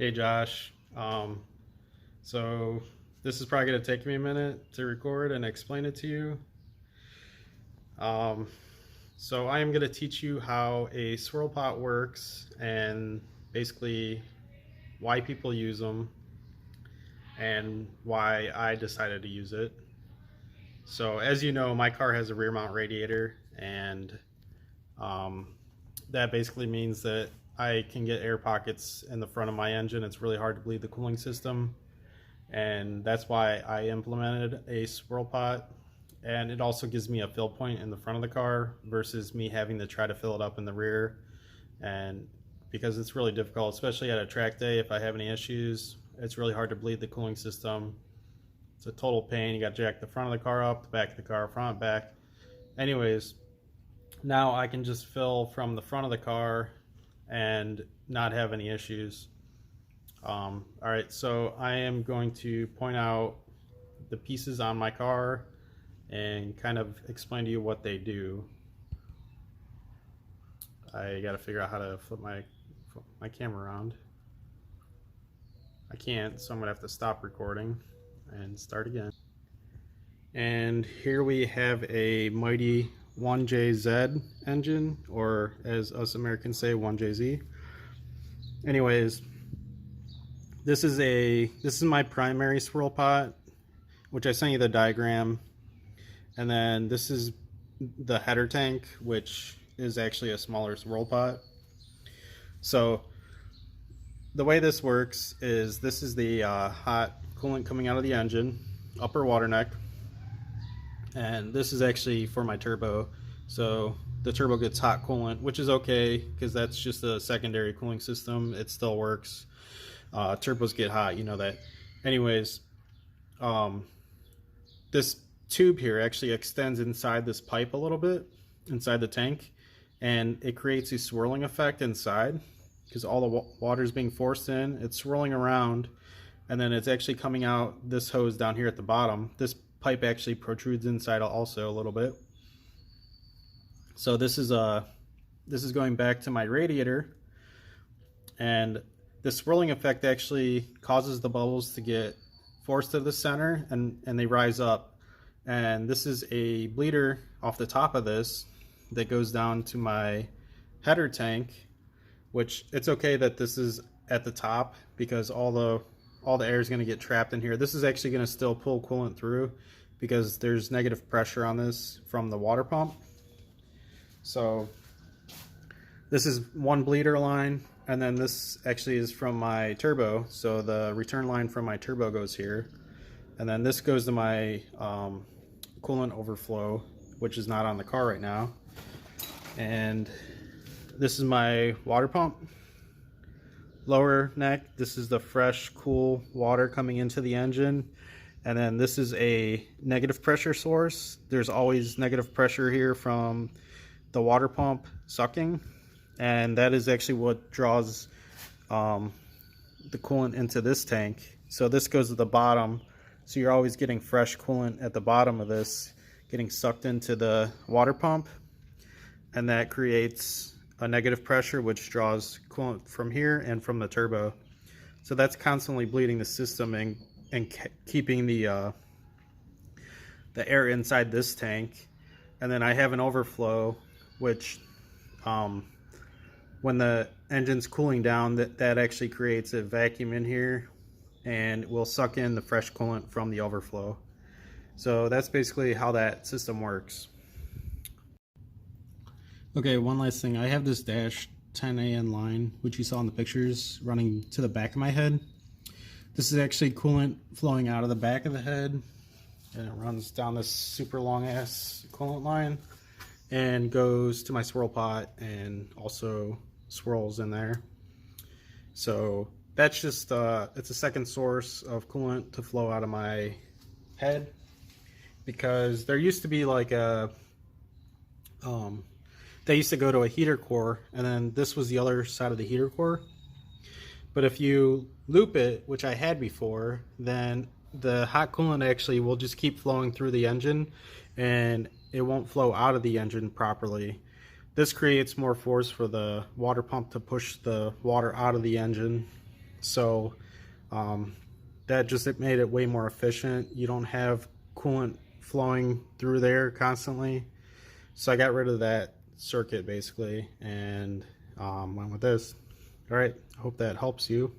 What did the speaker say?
Hey Josh, so this is probably going to take me a minute to record and explain it to you. Um, so I am going to teach you how a swirl pot works and basically why people use them and why I decided to use it. So as you know, my car has a rear mount radiator, and um, that basically means that I can get air pockets in the front of my engine. It's really hard to bleed the cooling system, and that's why I implemented a swirl pot. And it also gives me a fill point in the front of the car versus me having to try to fill it up in the rear. And because it's really difficult, especially at a track day, if I have any issues, it's really hard to bleed the cooling system. It's a total pain. You got to jack the front of the car up, the back of the car, front, back. Anyways, now I can just fill from the front of the car and not have any issues. All right, so I am going to point out the pieces on my car and kind of explain to you what they do. I got to figure out how to flip my camera around. I can't, so I'm gonna have to stop recording and start again. And here we have a mighty 1JZ engine, or as us Americans say, 1JZ. Anyways, this is my primary swirl pot, which I sent you the diagram, and then this is the header tank, which is actually a smaller swirl pot. So the way this works is this is the hot coolant coming out of the engine, upper water neck, and this is actually for my turbo. So the turbo gets hot coolant, which is okay because that's just a secondary cooling system. It still works. Turbos get hot, you know that. Anyways, this tube here actually extends inside this pipe a little bit, inside the tank, and it creates a swirling effect inside because all the water is being forced in. It's swirling around, and then it's actually coming out this hose down here at the bottom. This pipe actually protrudes inside also a little bit. So this is going back to my radiator, and the swirling effect actually causes the bubbles to get forced to the center, and they rise up. And this is a bleeder off the top of this that goes down to my header tank, which it's okay that this is at the top because all the air is going to get trapped in here. This is actually going to still pull coolant through because there's negative pressure on this from the water pump. So this is one bleeder line, and then this actually is from my turbo. So the return line from my turbo goes here, and then this goes to my coolant overflow, which is not on the car right now. And this is my water pump, lower neck. This is the fresh, cool water coming into the engine. And then this is a negative pressure source. There's always negative pressure here from the water pump sucking, and that is actually what draws the coolant into this tank. So this goes to the bottom, so you're always getting fresh coolant at the bottom of this getting sucked into the water pump, and that creates a negative pressure which draws coolant from here and from the turbo. So that's constantly bleeding the system and keeping the air inside this tank. And then I have an overflow, which when the engine's cooling down, that actually creates a vacuum in here and will suck in the fresh coolant from the overflow. So that's basically how that system works. Okay, one last thing. I have this dash 10AN line, which you saw in the pictures, running to the back of my head. This is actually coolant flowing out of the back of the head, and it runs down this super long ass coolant line and goes to my swirl pot and also swirls in there. So that's just it's a second source of coolant to flow out of my head, because there used to be like a they used to go to a heater core, and then this was the other side of the heater core. But if you loop it, which I had before, then the hot coolant actually will just keep flowing through the engine, and it won't flow out of the engine properly. This creates more force for the water pump to push the water out of the engine, So that just it made it way more efficient. You don't have coolant flowing through there constantly. So I got rid of that circuit basically and went with this. All right, I hope that helps you.